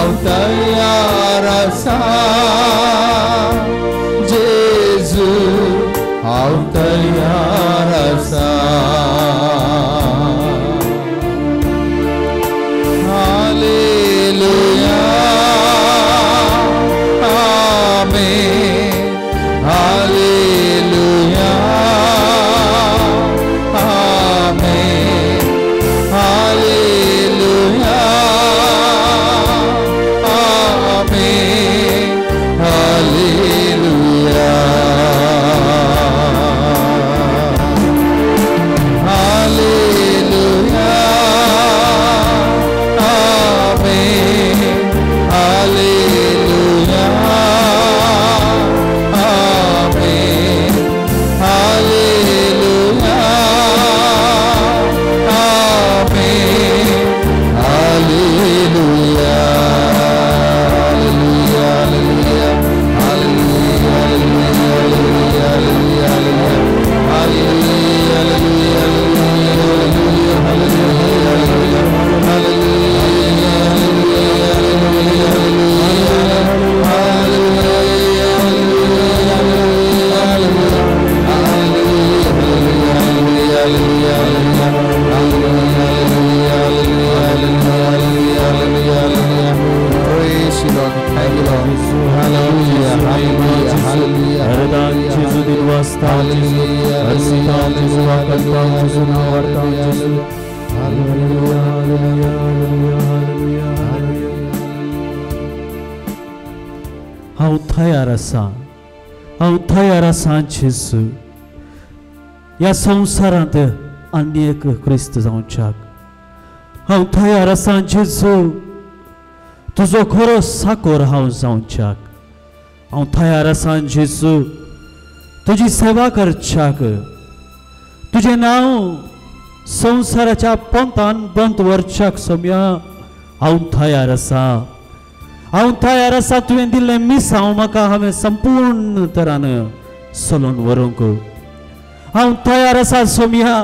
altairasa Jesus altairasa Hallelujah Amen Hallelujah Amen Hallelujah Amen Hallelujah Hallelujah Amen Hallelujah Amen Hallelujah altairasa Jesus या संसारांत आनी एक क्रिस्त जावच्याक altairasa Jesus तुजो खरो साकोर हांव जावच्याक altairasa Jesus तुजी सेवा करच्याक तुझे नाव संसाराच्या पंतान बंद वरच्याक सोम्या altairasa तुवें दिल्लें मिसांव म्हाका हांवें संपूर्ण तरान सोलोन व्हरूंक altairasa सोम्या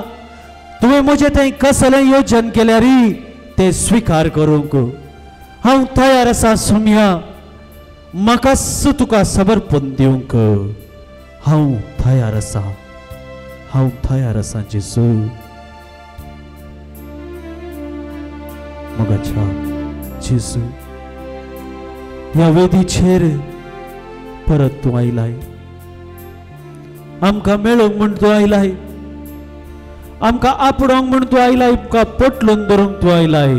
तुवें म्हजें तें कसलें योजन केल्यारी तें स्वीकार करूंक altairasa सोम्या म्हाका तुका समर्पण दिवंक altairasa जेजू मोगाच्या जेजू या वेदीचेर परत तू आयलाय आमकां मेळोंक म्हण तू आयलाय आमकां आपडोंक म्हण तू आयलाय आमकां पटलून धरूंक तू आयलाय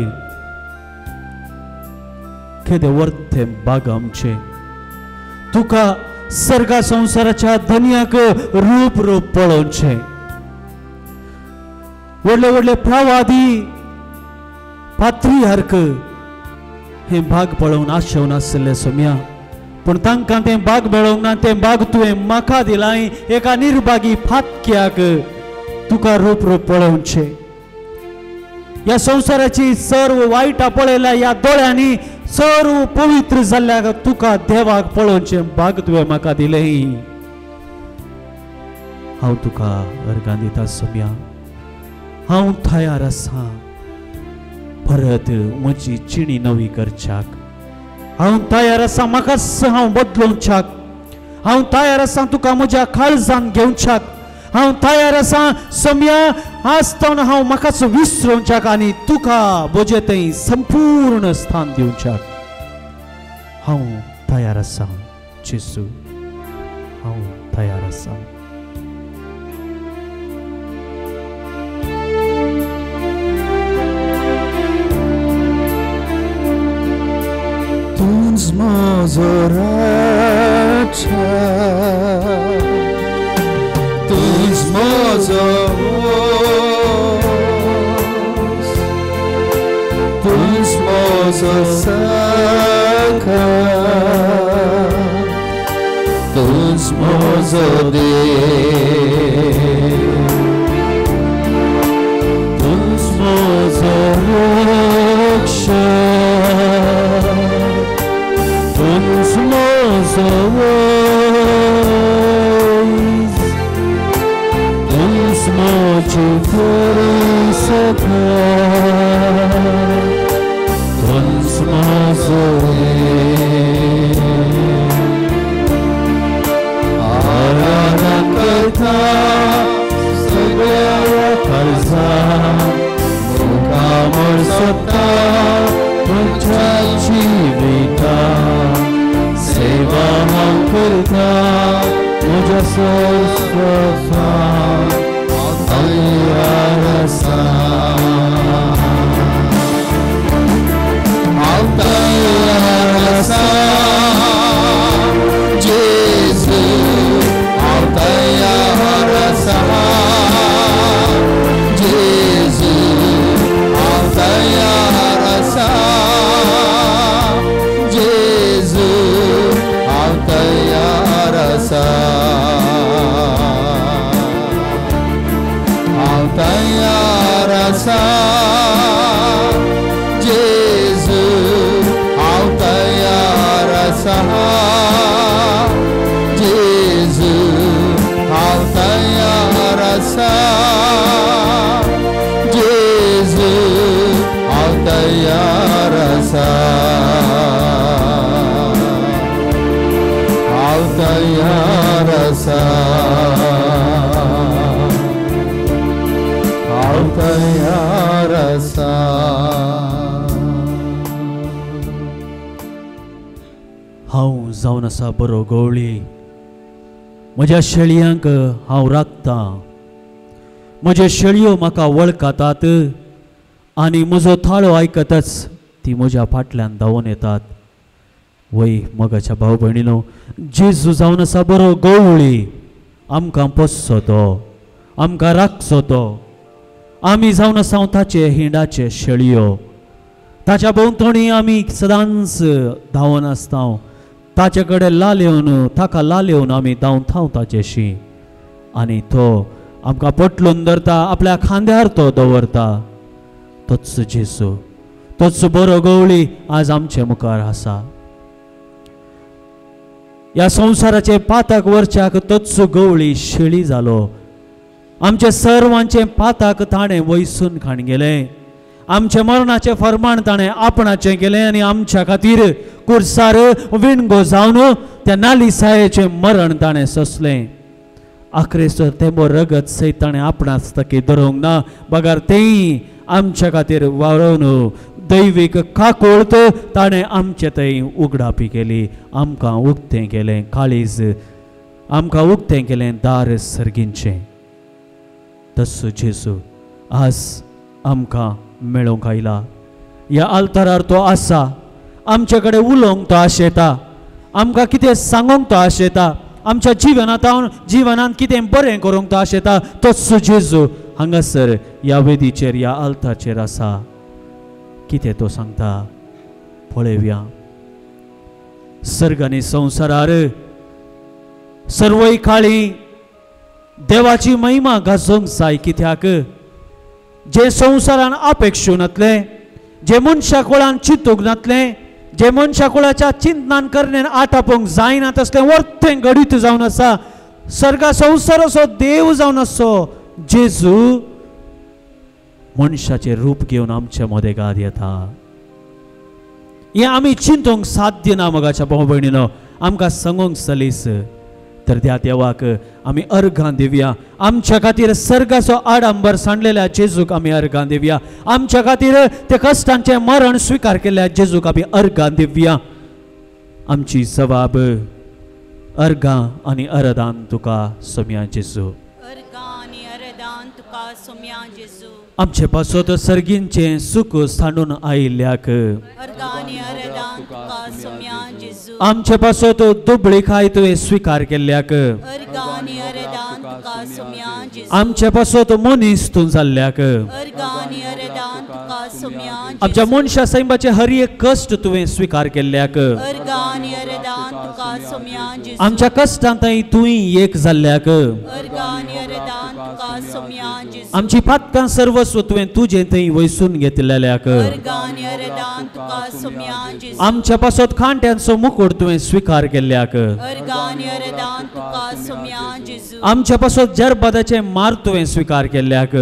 केदें वर्थ बाग आमचें तुका सर्गा संसाराच्या धन्याक रूप पळोवचें व्हडले व्हडले प्रवादी पात्रियार्क हे बाग पळोवन आशेवन आसले सोम्या पण तांकां तें बाग मेळोंक ना तें बाग तुवें म्हाका दिलाय एका निर्भागी फातक्याक तुका रूप पळोवचें या संसाराची सर्व वायटा पळयल्या या दोळ्यांनी सर्व पवित्र जाल्ल्या तुका देवाक पळोवचें बाग तुवें म्हाका दिलें हांव तुका अर्गां दिता सोम्या हांव तयार आसां परत म्हजी चिणी नवी करच्याक हांव तयार आसां म्हाकाच हांव बदलूंच्याक हांव तयार आसां तुका म्हज्या काळजान घेवच्याक हांव तयार आसां सोम्या आसतना हांव म्हाकाच विसरोवच्याक आनी तुका म्हजें तें संपूर्ण स्थान दिवच्याक हांव तयार आसां जेजू हांव तयार आसां Tuns mozoracha Tuns mozos Tuns mozosaka Tuns mozode Tuns mozoroksha Tuns mozois Tuns mochifurisaka Tuns mozois आराधना करता सगळ्या काळजा मुखामोर सत्ता तुझ्याची विटा सेवा हांव करता तुझ्या सर्वस्वासा तयार आसा हांव तयार आसा जेजू हांव तयार आसा जेजू हांव तयार आसा जेजू हांव तयार आसा हांव तयार आसा जेजू हांव तयार आसा जेजू हांव तयार आसा जेजू हांव तयार आसा हांव तयार आसा हांव तयार आसा हांव जावन आसा बरो गवळी म्हज्या शेळयांक हांव राखतां म्हज्यो शेळयो म्हाका वळखतात आनी म्हजो थाळो आयकतच ती म्हज्या फाटल्यान धांवून येतात वय मोगाच्या भाव भयणीनो जेजू जावन आसा बरो गवळी आमकां पोसचो तो आमकां राखचो तो आमी जावन आसा ताचे हिंडाचे शेळयो ताच्या भोंवतणी आमी सदांच धांवन आसता ताचे कडेन लालेवन ताका लालेवन आमी धांवता ताचेशी आनी तो आमकां पटलून धरता आपल्या खांद्यार तो दवरता तोच जेजू तोच बरो गवळी आज आमचे मुखार आसा ह्या संवसाराचे पाताक वरच्याक तोच गवळी शेळी जालो आमचे सर्वांचे पाताक ताणें वयसून खाण गेलें आमचे मरणाचे फर्माण ताणें आपणाचें केलें आनी आमच्या खातीर कुर्सार विणगो जावन त्या नालिसायेचें मरण ताणें सोंसलें आखरेसर तेंबो रगत सयत ताणें आपणाच तकी धरूंक ना बगार तेंय आमच्या खातीर वावरून दैवीक काकोळत ताणें आमचे थंय उगडापी केली आमकां उक्तें केलें काळीज आमकां उक्तें केलें दार सर्गींचें तस्सो जेजू आज आमकां मेळोवंक आयला ह्या आल्तारार तो आसा आमचे कडेन उलोवंक तो आशेता आमकां कितें सांगूंक तो आशेता आमच्या जिवनांत कितें बरें करूंक तो आशेता तस्सो जेजू हांगासर ह्या वेदीचेर ह्या आल्ताचेर आसा कितें तो सांगता पळयव्या सर्ग आनी संवसारार सर्वय काळी देवाची महिमा गाजोवंक जाय कित्याक जे संवसारान अपेक्षून नातले जे मनशा कुळान चिंतूंक नातले जे मनशा कुळाच्या चिंतनान करण्यान आटापोवंक जायना तसलें वर्तें घडीत जावन आसा सर्गा संवसार असो देव जावन आसो जेजू मनशाचे रूप घेवन आमच्या मदेगाद येता हें आमी चिंतूंक साध्य ना मोगाच्या भाव भयणीनो आमकां सांगूंक सलीस तर त्या देवाक आमी अर्घां दिवया आमच्या खातीर सर्गाचो आडंबर सांडलेल्या जेजूक आमी अर्घां दिवया आमच्या खातीर ते कश्टांचें मरण स्विकार केल्ल्या जेजूक आमी अर्घां दिवया आमची जबाब अर्घां आनी अरदान तुका सोम्या जेजू आमचे पासत सर्गींचे सुख सांडून आयिल्ल्याक आमचे पासत दुबळी खाय तुवें स्विकार केल्ल्याक आमचे पासत मनीस तूं जाल्ल्याक आमच्या मनशा सैमाचे हर एक कश्ट तुवें स्विकार केल्ल्याक आमच्या कश्टांतय तुवें एक जाल्ल्याक आमची पातकां सर्वस्व तुवें तुजें थंय वयसून घेतिल्ल्याक आमच्या पासत खांट्यांचो मुकुट तुवें स्विकार केल्ल्याक आमच्या पासत जरबादाचे मार तुवें स्विकार केल्ल्याक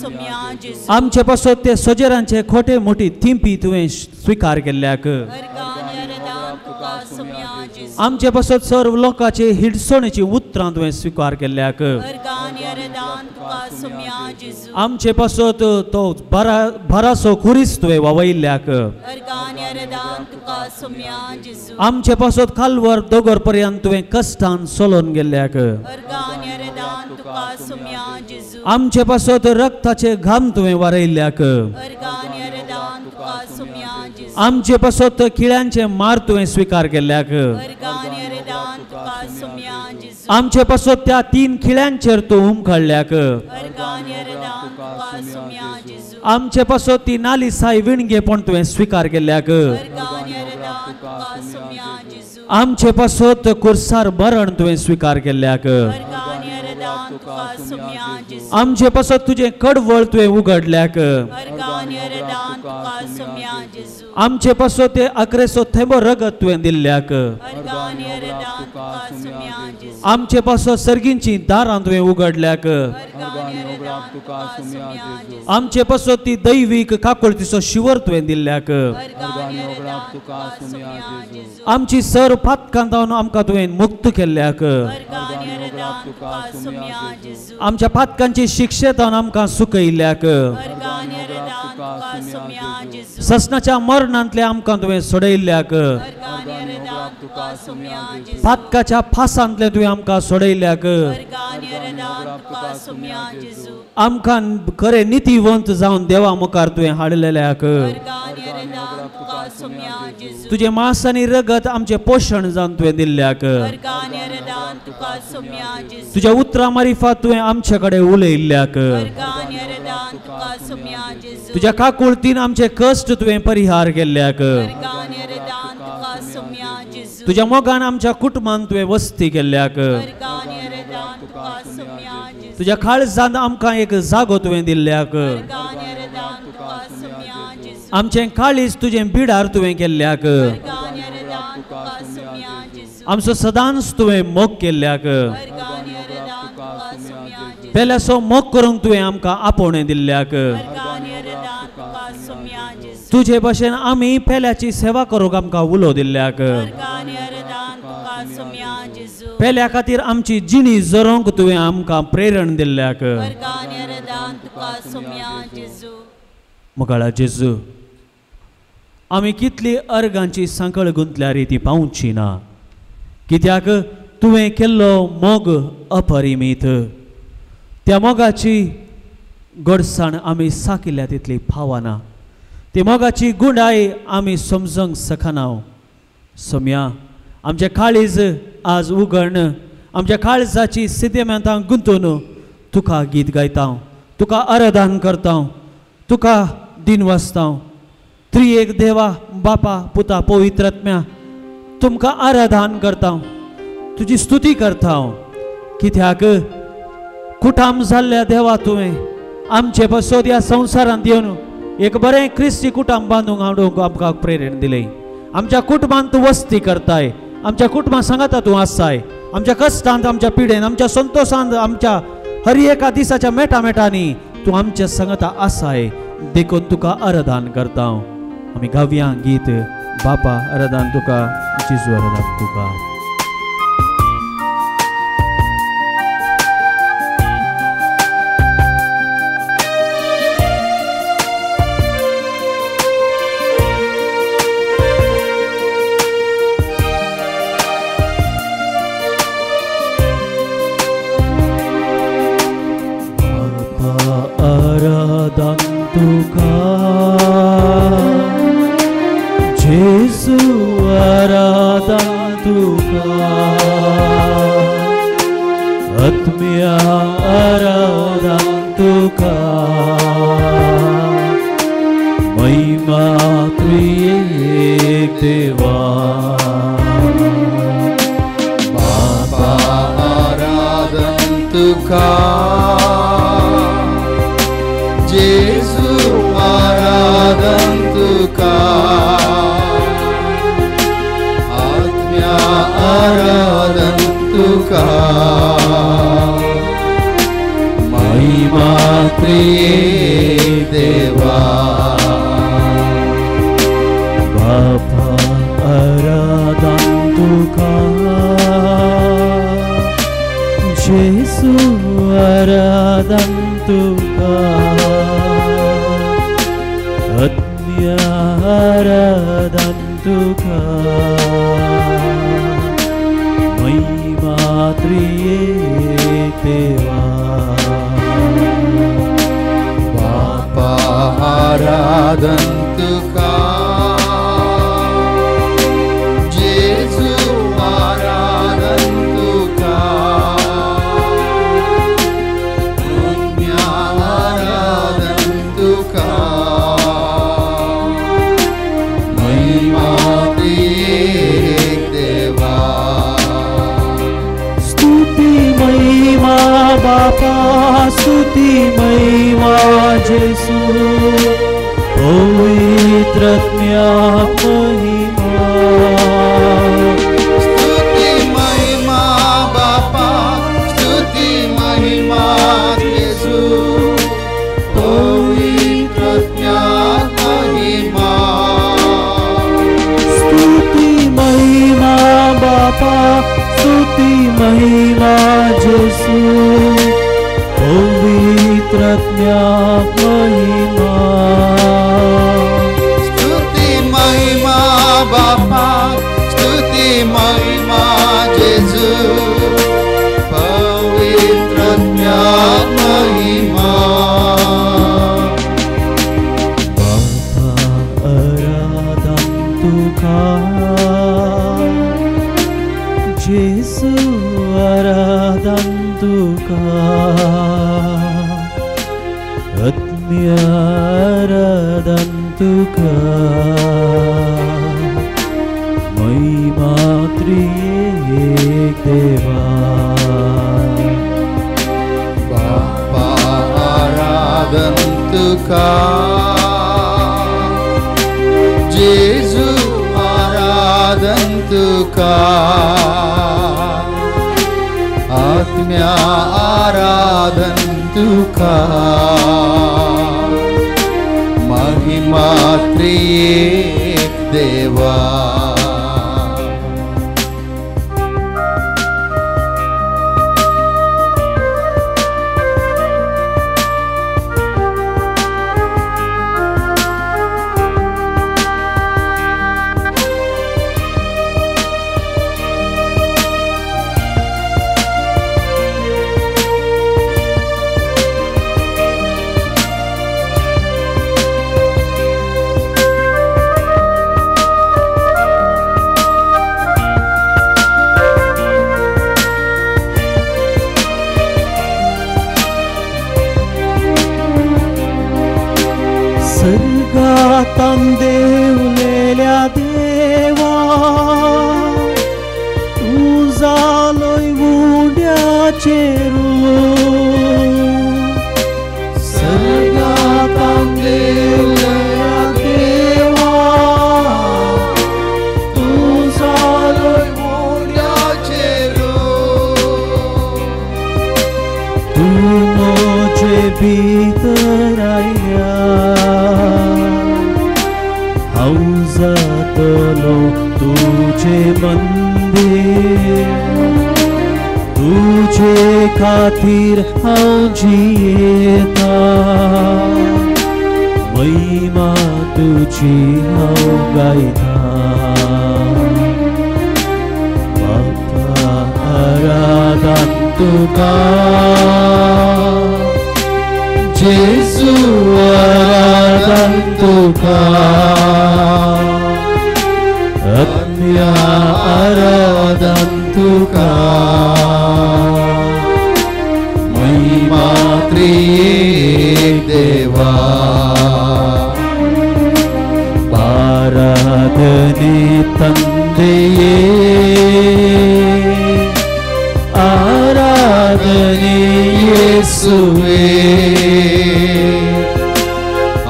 सोम्या जेजू आमचे पासत ते सोजेरांचे खोटे मोठी थिंपी तुवें स्वीकार केल्ल्याक अर्गान यरदान तुका सोम्या जेजू आमचे पासत सर्व लोकांचे हिडसणेची उतरां तुवें स्वीकार केल्ल्याक अर्गान यरदान तुका सोम्या जेजू आमचे पासत तो भरासो खुरीस तुवें वावयल्ल्याक अर्गान यरदान तुका सोम्या जेजू आमचे पासत कालवर दोगर पर्यंत तुवें कश्टान सोलोन गेल्ल्याक अर्गान यरदान तुका सोम्या जेजू आमचे पासत रक्ताचे घाम तुवें वारयल्ल्याक अर्गान यरदान तुका सोम्या जेजू आमचे पासत किळ्यांचे मार तुवें स्वीकार केल्ल्याक अर्गान यरदान तुका सोम्या जेजू आमचे पासत त्या 3 खिळ्यांचेर तूं उमखडल्याक अर्गान यरदान तुका सोम्या जेजू आमचे पासत ती नाली साय विणगेपण तुवें स्वीकार केल्ल्याक अर्गान यरदान तुका सोम्या जेजू आमचे पासत कुर्सार मरण तुवें स्वीकार केल्ल्याक अर्गान यरदान तुका सोम्या जेजू आमचे पासत तुजें कडवळ तुवें उगडल्याक अर्गान यरदान तुका सोम्या जेजू आमचे पासत ते 1100 थेंबो रगत तुवें दिल्ल्याक अर्गान यरदान तुका सोम्या जेजू आमचे पासत सर्गींची दारां तुवें उगडल्याक अर्गान यरदान तुका सोम्या जेजू आमचे पासत ती दैवीक काकुळतीचो शिवर तुवें दिल्ल्याक अर्गान यरदान तुका सोम्या जेजू आमची सर्व पातकां जावन आमकां तुवें मुक्त केल्ल्याक अर्गान यरदान तुका सोम्या जेजू आमच्या पातकांची शिक्षेतान आमकां सुकयल्ल्याक अर्गान यरदान तुका सोम्या जेजू ससनाच्या मरणांतले आमकां तुवें सोडयल्ल्याक अर्गान यरदान तुका सोम्या जेजू पातकाच्या फासांतले तुवें आमकां सोडयल्ल्याक अर्गान यरदान तुका सोम्या जेजू आमकां खरे नितीवंत जावन देवा मुखार तुवें हाडलेल्याक अर्गान यरदान तुका सोम्या जेजू तुजें मांस आनी रगत आमचें पोशण जावन तुवें दिल्ल्याक अर्गान यरदान तुका सोम्या जेजू तुज्या उतरां मारिफात तुवें आमचे कडेन उलयल्ल्याक अर्गान यरदान तुका सोम्या जेजू तुज्या काकुळतीन आमचे कश्ट तुवें परिहार केल्ल्याक अर्गान यरदान तुका सोम्या जेजू तुज्या मोगान आमच्या कुटुंबान तुवें वस्ती केल्ल्याक अर्गान यरदान तुका सोम्या जेजू तुज्या काळजांत आमकां एक जागो तुवें दिल्ल्याक अर्गान यरदान तुका सोम्या जेजू आमचें काळीज तुजें बिडार तुवें केल्ल्याक अर्गान यरदान तुका सोम्या जेजू आमचो सदांच तुवें मोग केल्ल्याक अर्गान यरदान तुका सोम्या जेजू पेल्यासो मोग करूंक तुवें आमकां आपोवणें दिल्ल्याक अर्गान यरदान तुका सोम्या जेजू तुजे भशेन आमी पेल्याची सेवा करूंक आमकां उलो दिल्ल्याक अर्गान यरदान तुका सोम्या जेजू पेल्या खातीर आमची जिणी जरोंक तुवें आमकां प्रेरण दिल्ल्याक अर्गान यरदान तुका सोम्या जेजू मुखाला जेजू आमी कितली अर्गांची सांकळ गुंतल्यार ती पावची ना कित्याक तुवें केल्लो मोग अपरिमीत त्या मोगाची गडसाण आमी साकिल्ल्या तितली फावना ती मोगाची गुणाय आमी समजूंक शकना सोम्या आमचें काळीज आज उगडन आमच्या काळजाची सिद्धेमेंतां गुंतून तुका गीत गायता तुका आराधन करता तुका दिन वाचता त्रिएक देवा बापा पुता पवित्रात्म्या तुमकां आराधन करता तुजी स्तुती करता कित्याक कुटाम जाल्ल्या देवा तुवें आमचे बसोत ह्या संवसारांत येवन एक बरें क्रिस्ती कुटुंब बांदूंक हाडूंक आमकां प्रेरण दिली आमच्या कुटुंबांत तूं वस्ती करताय आमच्या कुटुंबा सांगाता तूं आसाय आमच्या कश्टांत आमच्या पिडेन आमच्या संतोषांत आमच्या हर एका दिसाच्या मेटामेटांनी तूं आमच्या सांगाता आसाय देखून तुका आराधन करता आमी गावया गीत बापा आराधन तुका जेजू आराधन तुका आराधन तुका जेजू आराधन तुका आत्म्या आराधन तुका महिमा त्रिएक देवा बापा आराधन तुका जेजू आराधन तुका आत्म्या आराधन तुका महिमा प्रिय बापा आराधन तुका जेसू आराधन तुका आत्म्य आराधन तुका महिमा त्रिएक देवा बापा आराधन तुका जेसू आराधन तुका आत्म्य आराधन तुका महिमा त्रिएक देवा स्तुति महिमा बापा स्तुति महिमा जेसू पवित्र महिमा स्तुति महिमा बापा स्तुति महिमा जेसू पवित्र महिमा स्तुति महिमा बापा स्तुति महिमा जेसू पवित्र महिमा स्तुति महिमा बापा स्तुति महिमा जेसू पवित्र महिमा बापा आराधन तुका जेसू आराधन तुका आत्म्य आराधन तुका महिमा त्रिएक देवा बापा आराधन तुका जेसू आराधन तुका आत्म्य आराधन तुका महिमा त्रिएक देवा स्वर्गातान देवलेल्या देवा तुझालोय उड्याचेरू स्वर्गातान देवलेल्या देवा तुझालोय उड्याचेरू तू मोजे भीतर आयल्या हांव जातलो तुझे मंदिर तुझे खातीर हांव जियेता महिमा तुझी हांव गायता बापा आराधन तुका जेसू आराधन तुका आत्म्य आराधन तुका महिमा त्रिएक देवा आराधने ತಂದೆಯೇ ಆರಾಧನೆ ಯೇಸುವೇ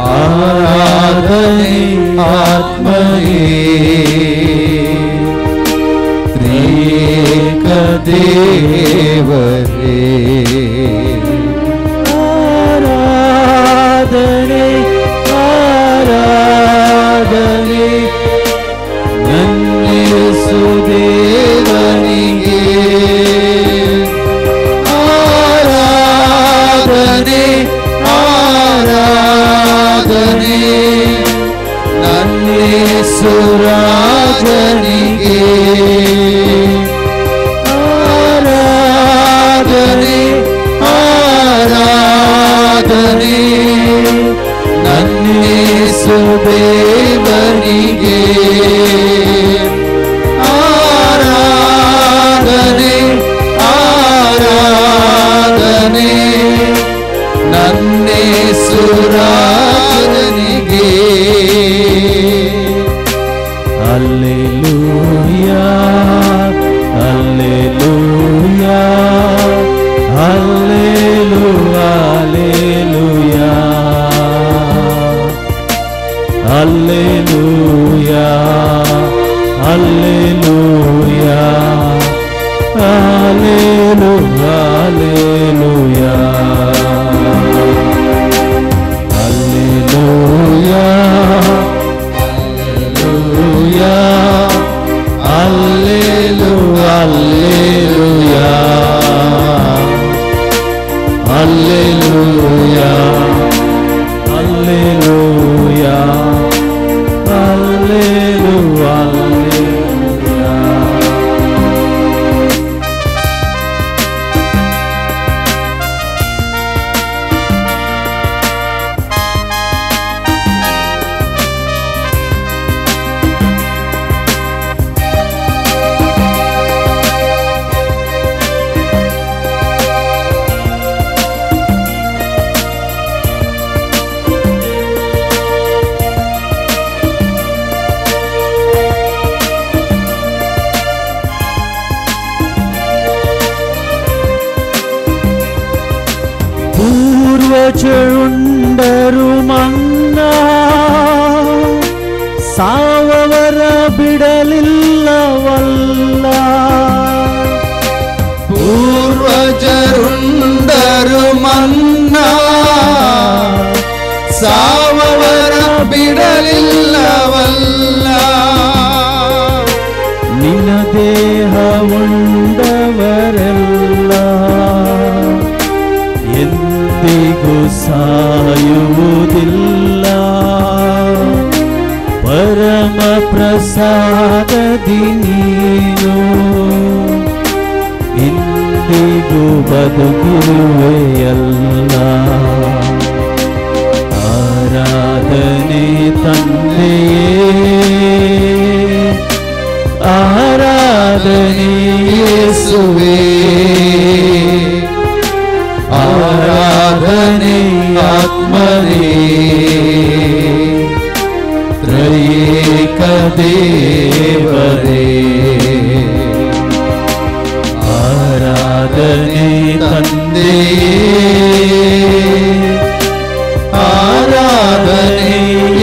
आराधने आत्मये त्रिएक देवरे आराधने आराधने ನನ್ನೇಸುದೇವನಿಗೆ ಆರಾಧನೆ ಆರಾಧನೆ ನನ್ನೇಸುರಾಜನಿಗೆ ಆರಾಧನೆ ಆರಾಧನೆ ನನ್ನೇಸುದೇವನಿಗೆ ಆರಾಧನೆ ಆರಾಧನೆ ನನ್ನೇಸುರಾಜನಿಗೆ ಹಲ್ಲೆಲೂಯಾ ಹಲ್ಲೆಲೂಯಾ ಹಲ್ಲೆಲೂಯಾ ಹಲ್ಲೆಲೂಯಾ ಹಲ್ಲೆಲೂಯಾ ಹಲ್ಲೆಲೂಯಾ ಹಲ್ಲೆಲೂಯಾ ಹಲ್ಲೆಲೂಯಾ ಹಲ್ಲೆಲೂಯಾ ಹಲ್ಲೆಲೂಯಾ ಹಲ್ಲೆಲೂಯಾ ಹಲ್ಲೆಲೂಯಾ ಪೂರ್ವಜರುಂಡರು ಮನ್ನಾ ಸಾವವರ ಬಿಡಲಿಲ್ಲವಲ್ಲ ಪೂರ್ವಜರುಂಡರು ಮನ್ನಾ ಸಾವವರ ಬಿಡಲಿಲ್ಲವಲ್ಲ ನಿನ್ನ ದೇಹ ಉಂಡವರೆಲ್ಲ ಎಂದಿಗೂ ಸಾಯುವುದಿಲ್ಲ ಪರಮ ಪ್ರಸಾದದಿ ನೀನು ಇಂದಿಗೂ ಬದುಕಿರುವೆಯಲ್ಲ ಆರಾಧನೆ ತಂದೆಯೇ ಆರಾಧನೆ ಯೇಸುವೇ ಆರಾಧನೆ ಆತ್ಮನೇ ತ್ರಯೇಕ ದೇವರೇ ಆರಾಧನೆ ತಂದೆಯೇ ಆರಾಧನೆ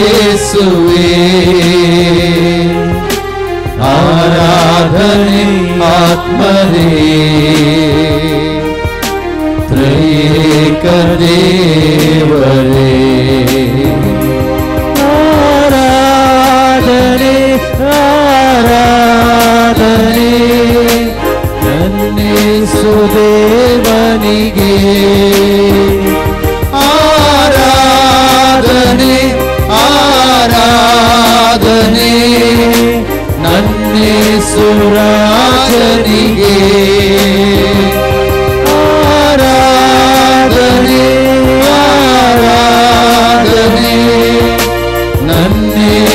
ಯೇಸುವೇ ಆರಾಧನೆ ಆತ್ಮನೇ ತ್ರಯೇಕ ದೇವರೇ ಆರಾಧನೆ ಆರಾಧನೆ ನನ್ನೇಸುದೇವನಿಗೆ ಆರಾಧನೆ ಆರಾಧನೆ ನನ್ನೇಸುರಾಜನಿಗೆ ಆರಾಧನೆ ಆರಾಧನೆ ನನ್ನೇಸುದೇವನಿಗೆ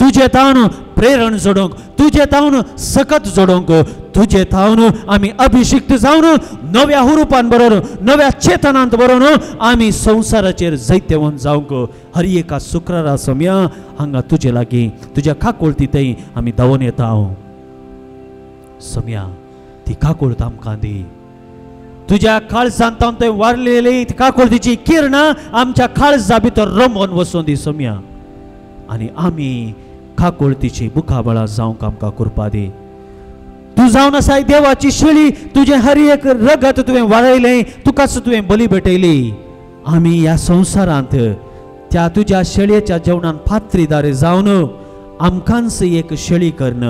तुझे तावन प्रेरण जोडोंक, तुझे तावन सकत जोडोंक, तुझे तावन आमी अभिषिक्त जावन नव्या हुरुपान बरोबर, नव्या चेतनांत बरोबर आमी संसाराचेर जैत्यवन जावंक हर एका शुक्रारा समया हांगा तुजे लागीं तुज्या काकुळती थंय आमी धांवन येता. समया ती काकुळत आमकां दी. तुझ्या काळजांत थंय वारलेली काकुळतीची किरणां आमच्या काळजा भितर रमोवन वचून दी समया. आनी आमी काकुळतीची बुकाबळां जावंक आमकां कृपा दी. तू जावन आसाय देवाची शेळी, तुझे हर एक रगत तुवें वाळयलें, तुकाच तुवें बली भेटयली. आमी ह्या संवसारांत त्या तुज्या शेळयेच्या जेवणान पात्रीदार जावन आमकांच एक शेळी करन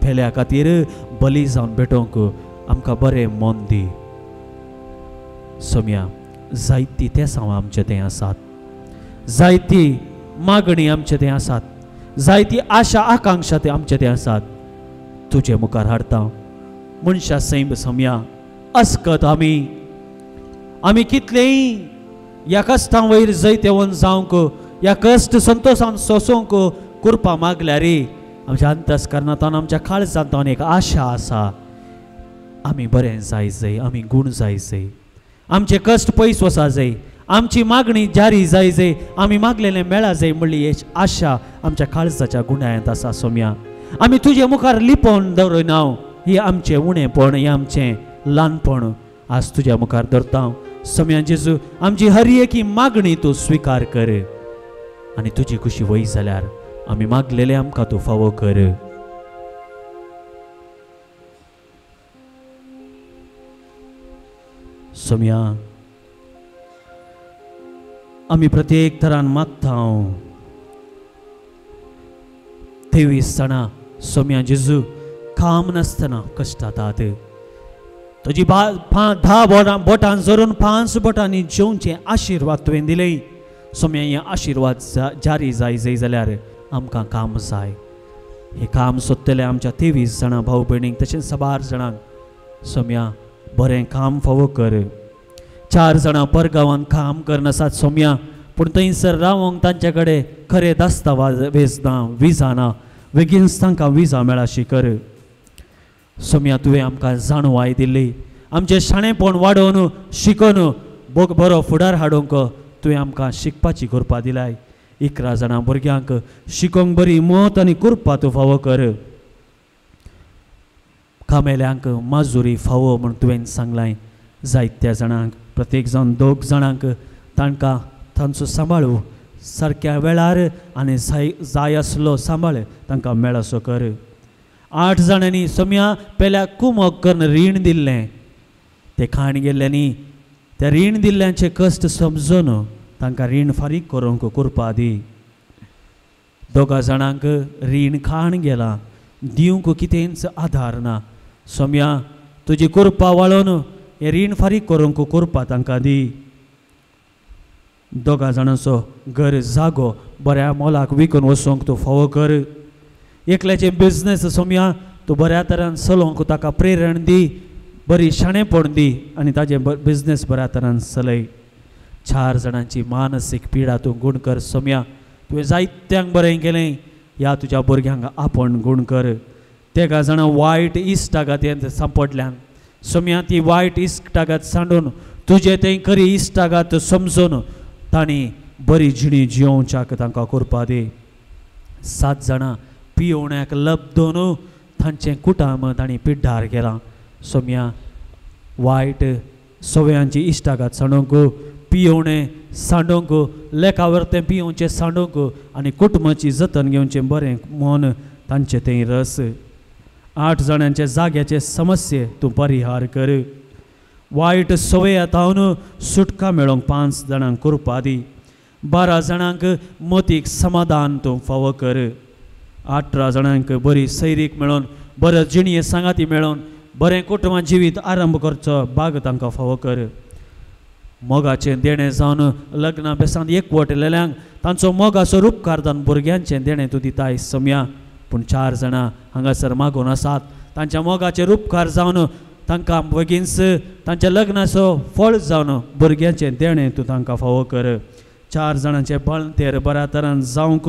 फेल्या खातीर बली जावन भेटोवंक आमकां बरें मन दी. समया जायती तेसांव आमचे थंय आसात, जायती मागणी आमचे थंय आसात, जायती आशा आकांक्षा ते आमचे थंय आसात. तुजे मुखार हाडटा मनशा सैम समया अस्कत आमी कितलेय ह्या कश्टां वयर जैतेवन जावंक, ह्या कश्ट संतोशान सोंसूंक कृपा मागल्या रे. आमच्या अंतस्करणांतल्यान आमच्या काळजांतल्यान एक आशा आसा, आमी बरें जाय जाय, आमी गूण जाय जाय, आमचे कश्ट पयस वचा जाय, आमची मागणी जारी जाय जाय, आमी मागलेलें मेळा जाय म्हणली ही आशा आमच्या काळजाच्या गुणायांत आसा. सोम्या आमी तुजे मुखार लिपोवन दवरना, ही आमचें उणेपण, हें आमचें ल्हानपण आज तुज्या मुखार धरता. सोम्या जेजू आमची हर एक ही मागणी तूं स्विकार कर आनी तुजी खुशी वय जाल्यार आमी मागलेलें आमकां तूं फावो कर. सोम्या आमी प्रत्येक तरान मागता 23 जाणां सोम्या जेजू काम नासतना कश्टातात. तुजी 10 बोटां जोरून 5 बोटांनी जेवचे आशिर्वाद तुवें दिले. सोम्या हे आशिर्वाद जारी जाय जाय जाल्यार आमकां काम जाय. हे काम सोदतले आमच्या 23 जाणां भाऊ भयणीक तशेंच 12 जाणांक सोम्या बरें काम फावो कर. 4 जाणां परगांवांत काम करनासात सोम्या, पूण थंयसर रावंक तांचे कडेन खरें दस्तावेज ना, विजा ना, बेगीनच तांकां विजा मेळाशी कर. सोम्या तुवें आमकां जाणवाय दिल्ली, आमचें शाणेपण वाडोवन शिकोवन बरो फुडार हाडूंक तुवें आमकां शिकपाची कृपा दिलाय. 11 जाणां भुरग्यांक शिकोवंक बरी मत आनी कृपा तूं फावो कर. कामेल्यांक माजुरी फावो म्हूण तुवें सांगलाय. जायत्या जाणांक प्रत्येक जावन 2 जाणांक तांकां तांचो सांबाळू सारक्या वेळार आनी जाय आसलो सांबाळ तांकां मेळसो कर. 8 जाणांनी सोम्या पेल्याक कुमक करून रीण दिल्लें, ते खाण गेल्ल्यांनी त्या रीण दिल्ल्यांचे कश्ट समजून तांकां रीण फारीक करूंक कृपा दी. 2 जाणांक रीण खाण गेलां, दिवंक कितेंच आधार ना. सोम्या तुजी कृपा वाळोवन हे रीण फारीक करूंक कृपा तांकां दी. 2 जाणांचो घर जागो बऱ्या मोलाक विकून वचोंक तूं फावो कर. एकल्याचे बिझनेस सोम्या तूं बऱ्या तरान चलोवंक ताका प्रेरण दी, बरी शाणेपण दी आनी ताजें बिझनेस बऱ्या तरान चलय. 4 जाणांची मानसीक पिडा तूं गूण कर. सोम्या तुवें जायत्यांक बरें केलें, ह्या तुज्या भुरग्यांक आपण गूण कर. 3 जाणां वायट इश्टागातेंत सांपडल्यान सोम्या ती वायट इश्टागात सांडून तुजे तें खरी इश्टागात समजून तांणी बरी जिणी जियोवच्याक तांकां कृपा दी. 7 जाणां पियोवण्याक लबदून तांचें कुटुंब तांणी पिड्डार केलां. सोम्या वायट सवयांची इश्टागात सांडूंक, पियोवणें सांडूंक, लेखावरतें पियोवचें सांडूंक आनी कुटुंबाची जतन घेवचें बरें मन तांचें थंय रस. 8 जाणांचे जाग्याचे समस्ये तूं परिहार कर. वायट सवयातावन सुटका मेळोवंक 5 जाणांक कृपा दी. 12 जाणांक मतीक समाधान तूं फावो कर. 18 जाणांक बरी सैरीक मेळोवन, बरो जिणये सांगाती मेळोवन बरें कुटुंबां जिवीत आरंभ करचो भाग तांकां फावो कर. मोगाचें देणें जावन लग्ना बेसांत एकवटलेल्यांक तांचो मोगाचो उपकार जावन भुरग्यांचें देणें तूं दिताय. सोम्या पूण 4 जाणां हांगासर मागून आसात, तांच्या मोगाचेर उपकार जावन तांकां बेगीनच तांच्या लग्नाचो फळ जावन भुरग्यांचें देणें तूं तांकां फावो कर. 4 जाणांचे बळतेर बऱ्या तरान जावंक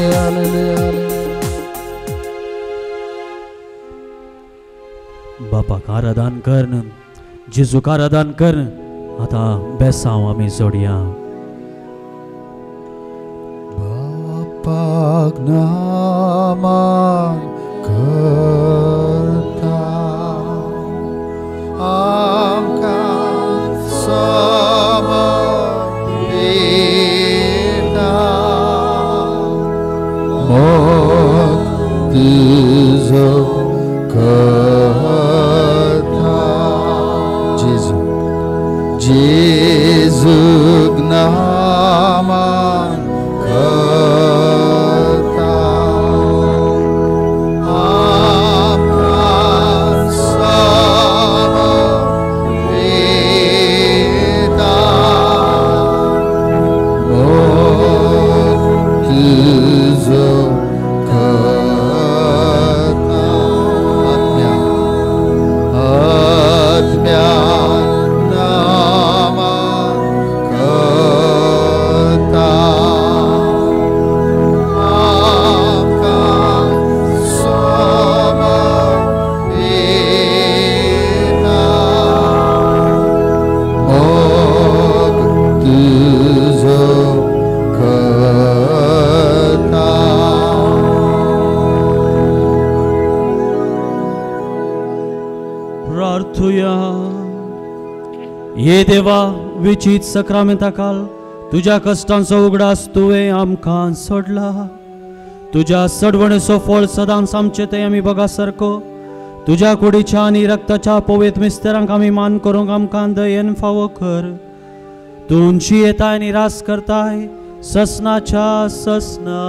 आराधन कर जेजूक आराधन कर आता बेसांव आमी जोडया बापाक नामान करता आमकां समर्पिता मोग तुजो करता जेजूक नामान करता आमकां समर्पिता मोग तुजो करता आत्म्यान नामान करता आमकां समर्पिता मोग तुजो करता प्रार्थुया ये देवा विचित सक्रामेंताकाल तुझ्या कष्टांचो उगडास तुवें आमकां सोडला तुझ्या सडवणेचो फळ सदांच आमचे ते आमी बगा सारको तुझ्या कुडीच्या आनी रक्ताच्या पवित्र मिस्तेरांक आमी मान करूंक आमकां दयेन फावो कर तुमची येताय आनी रास करताय ससनाच्या ससना